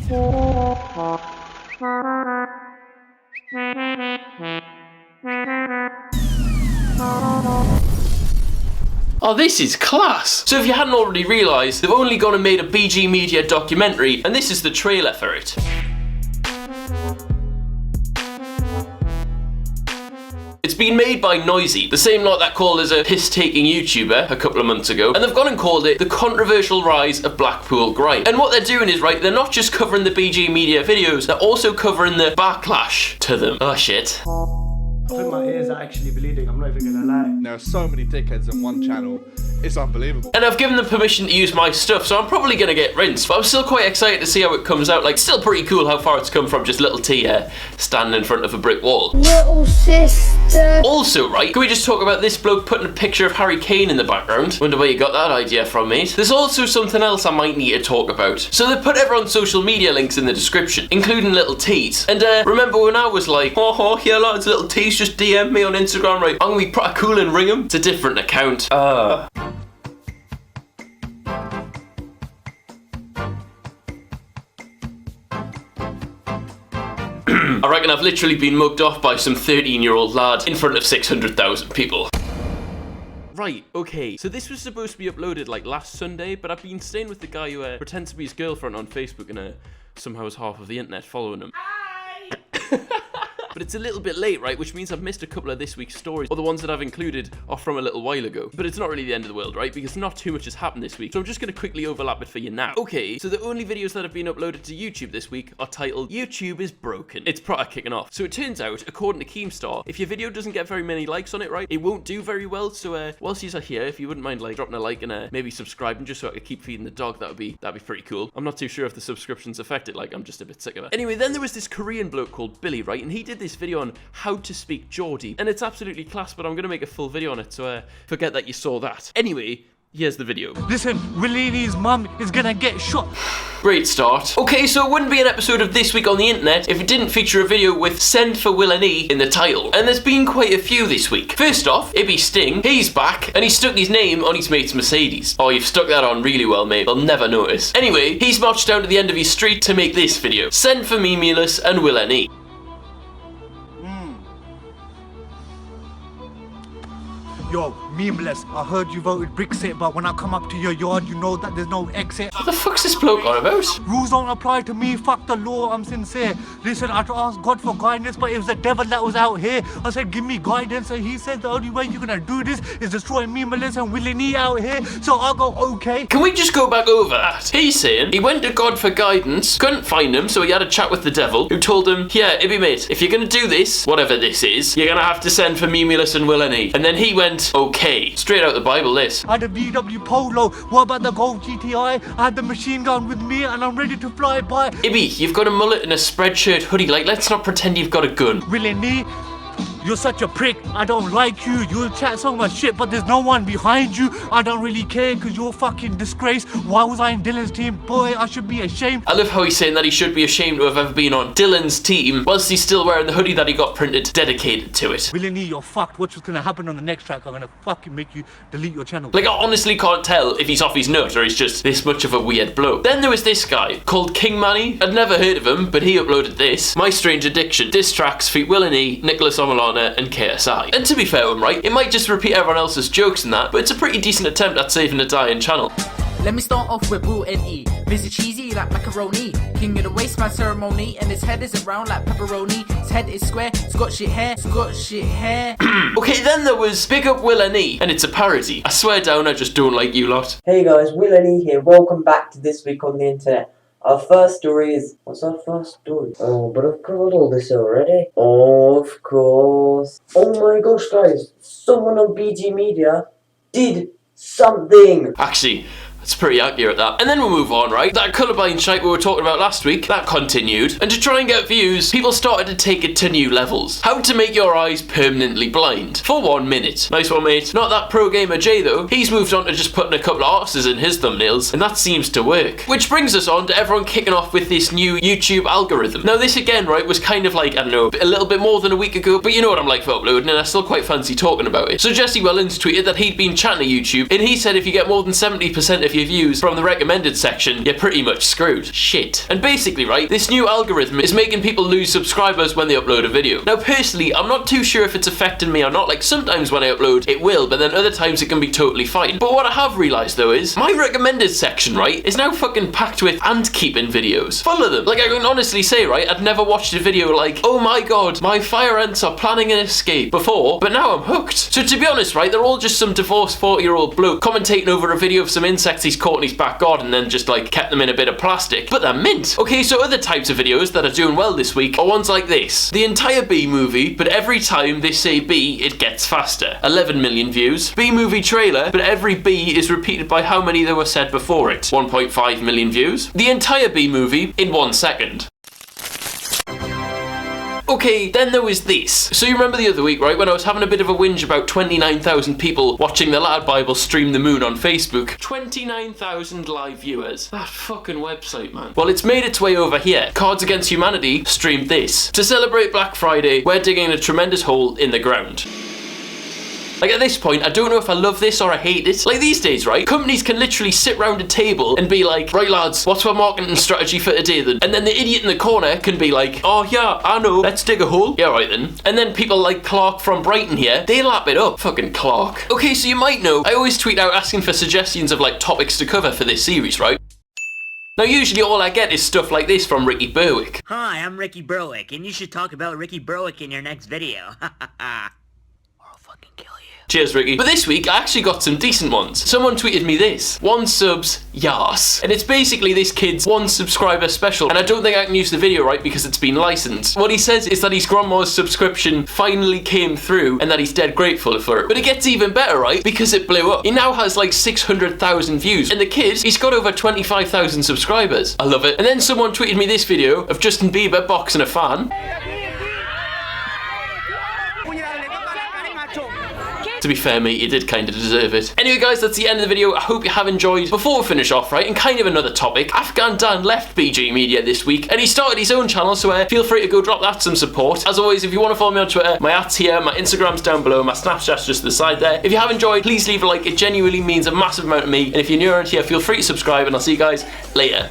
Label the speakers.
Speaker 1: Oh, this is class! So if you hadn't already realised, they've only gone and made a BG Media documentary, and this is the trailer for it. It's been made by Noisey, the same lot that called us a piss-taking YouTuber a couple of months ago, and they've gone and called it The Controversial Rise of Blackpool Grime. And what they're doing is, right, they're not just covering the BG Media videos, they're also covering the backlash to them. Oh shit.
Speaker 2: I think my ears are actually bleeding, I'm not even gonna lie.
Speaker 3: There are so many dickheads on one channel, it's unbelievable.
Speaker 1: And I've given them permission to use my stuff, so I'm probably gonna get rinsed, but I'm still quite excited to see how it comes out. Like, still pretty cool how far it's come from just little T standing in front of a brick wall.
Speaker 4: Little sister.
Speaker 1: Also, right, can we just talk about this bloke putting a picture of Harry Kane in the background? Wonder where you got that idea from, mate. There's also something else I might need to talk about. So they put everyone's social media links in the description, including little T's. And remember when I was like, oh, yeah lads, little T's, just DM me on Instagram, right? I'm gonna be pretty cool and ring him. It's a different account. I reckon I've literally been mugged off by some 13-year-old lad in front of 600,000 people. Right, okay, so this was supposed to be uploaded like last Sunday, but I've been staying with the guy who pretends to be his girlfriend on Facebook and somehow has half of the internet following him. But it's a little bit late, right? Which means I've missed a couple of this week's stories, or the ones that I've included are from a little while ago. But it's not really the end of the world, right? Because not too much has happened this week, so I'm just going to quickly overlap it for you now. Okay, so the only videos that have been uploaded to YouTube this week are titled YouTube is Broken. It's proper kicking off. So it turns out, according to Keemstar, if your video doesn't get very many likes on it, right, it won't do very well. So whilst you're here, if you wouldn't mind like dropping a like and maybe subscribing just so I could keep feeding the dog, that'd be pretty cool. I'm not too sure if the subscriptions affect it, like I'm just a bit sick of it. Anyway, then there was this Korean bloke called Billy, right, and he did this video on how to speak Geordie, and it's absolutely class, but I'm gonna make a full video on it, so forget that you saw that. Anyway, here's the video.
Speaker 5: Listen, WillNE's mum is gonna get shot.
Speaker 1: Great start. Okay, so it wouldn't be an episode of This Week on the Internet if it didn't feature a video with Send for WillNE in the title. And there's been quite a few this week. First off, Ibby Sting, he's back, and he stuck his name on his mate's Mercedes. Oh, you've stuck that on really well, mate. They'll never notice. Anyway, he's marched down to the end of his street to make this video. Send for Memulus and WillNE.
Speaker 5: Yo, memeless, I heard you voted Brexit, but when I come up to your yard, you know that there's no exit.
Speaker 1: What the fuck's this bloke on about?
Speaker 5: Rules don't apply to me, fuck the law, I'm sincere. Listen, I asked God for guidance, but it was the devil that was out here. I said, give me guidance, and he said the only way you're gonna do this is destroy memeless and WillNE out here. So I'll go, okay.
Speaker 1: Can we just go back over that? He's saying he went to God for guidance, couldn't find him, so he had a chat with the devil, who told him, yeah, Ibby mate, if you're gonna do this, whatever this is, you're gonna have to send for Memulus and WillNE. And then he went, okay. Straight out the Bible, this.
Speaker 5: I had a VW Polo, what about the Gold GTI? I had the machine gun with me and I'm ready to fly by.
Speaker 1: Ibby, you've got a mullet and a spreadshirt hoodie, like, let's not pretend you've got a gun.
Speaker 5: WillNE, you're such a prick, I don't like you, you'll chat so much shit, but there's no one behind you. I don't really care because you're a fucking disgrace. Why was I in Dylan's team? Boy, I should be ashamed.
Speaker 1: I love how he's saying that he should be ashamed to have ever been on Dylan's team, whilst he's still wearing the hoodie that he got printed dedicated to it.
Speaker 5: WillNE, you're fucked. What's gonna happen on the next track? I'm gonna fucking make you delete your channel.
Speaker 1: Like, I honestly can't tell if he's off his nut or he's just this much of a weird bloke. Then there was this guy called King Manny. I'd never heard of him, but he uploaded this. My Strange Addiction. Diss tracks feat WillNE, Nicholas Omilana and KSI. And to be fair to him, right, it might just repeat everyone else's jokes and that, but it's a pretty decent attempt at saving a dying channel.
Speaker 6: Let me start off with WillNE. Visit cheesy like macaroni. King of the waistband ceremony, and his head isn't round like pepperoni. His head is square, it's got shit hair, it's got shit hair.
Speaker 1: Okay, then there was Big Up WillNE, and it's a parody. I swear down, I just don't like you lot.
Speaker 7: Hey guys, WillNE here. Welcome back to This Week on the Internet. Our first story is... What's our first story? Oh, but I've covered all this already. Of course. Oh my gosh, guys. Someone on BG Media did something.
Speaker 1: Actually, It's pretty accurate, that. And then we'll move on, right? That colourblind shite we were talking about last week, that continued. And to try and get views, people started to take it to new levels. How to make your eyes permanently blind. For 1 minute. Nice one, mate. Not that pro gamer Jay, though. He's moved on to just putting a couple of arses in his thumbnails, and that seems to work. Which brings us on to everyone kicking off with this new YouTube algorithm. Now, this again, right, was kind of like, I don't know, a little bit more than a week ago, but you know what I'm like for uploading, and I still quite fancy talking about it. So Jesse Wellens tweeted that he'd been chatting to YouTube, and he said if you get more than 70% of your views from the recommended section, you're pretty much screwed. Shit. And basically, right, this new algorithm is making people lose subscribers when they upload a video. Now, personally, I'm not too sure if it's affecting me or not. Like, sometimes when I upload, it will, but then other times it can be totally fine. But what I have realised, though, is my recommended section, right, is now fucking packed with ant-keeping videos. Full of them. Like, I can honestly say, right, I'd never watched a video like, oh my god, my fire ants are planning an escape before, but now I'm hooked. So to be honest, right, they're all just some divorced 40-year-old bloke commentating over a video of some insects he's caught in his back garden and then just like kept them in a bit of plastic. But they're mint. Okay, so other types of videos that are doing well this week are ones like this. The entire Bee movie, but every time they say bee, it gets faster. 11 million views. Bee movie trailer, but every bee is repeated by how many there were said before it. 1.5 million views. The entire Bee movie in 1 second. Okay, then there was this. So you remember the other week, right, when I was having a bit of a whinge about 29,000 people watching the Lad Bible stream the moon on Facebook? 29,000 live viewers. That fucking website, man. Well, it's made its way over here. Cards Against Humanity streamed this. To celebrate Black Friday, we're digging a tremendous hole in the ground. Like, at this point, I don't know if I love this or I hate it. Like, these days, right, companies can literally sit round a table and be like, right, lads, what's our marketing strategy for today, then? And then the idiot in the corner can be like, oh, yeah, I know, let's dig a hole. Yeah, right, then. And then people like Clark from Brighton here, they lap it up. Fucking Clark. Okay, so you might know, I always tweet out asking for suggestions of, like, topics to cover for this series, right? Now, usually all I get is stuff like this from Ricky Berwick.
Speaker 8: Hi, I'm Ricky Berwick, and you should talk about Ricky Berwick in your next video. Or I'll fucking kill you.
Speaker 1: Cheers, Ricky. But this week, I actually got some decent ones. Someone tweeted me this. 1 subs, yas. And it's basically this kid's 1 subscriber special. And I don't think I can use the video, right, because it's been licensed. What he says is that his grandma's subscription finally came through and that he's dead grateful for it. But it gets even better, right, because it blew up. He now has like 600,000 views. And the kid, he's got over 25,000 subscribers. I love it. And then someone tweeted me this video of Justin Bieber boxing a fan. To be fair, mate, you did kind of deserve it. Anyway, guys, that's the end of the video. I hope you have enjoyed. Before we finish off, right, and kind of another topic, Afghan Dan left BG Media this week, and he started his own channel, so feel free to go drop that some support. As always, if you want to follow me on Twitter, my @'s here, my Instagram's down below, my Snapchat's just to the side there. If you have enjoyed, please leave a like. It genuinely means a massive amount to me. And if you're new around here, feel free to subscribe, and I'll see you guys later.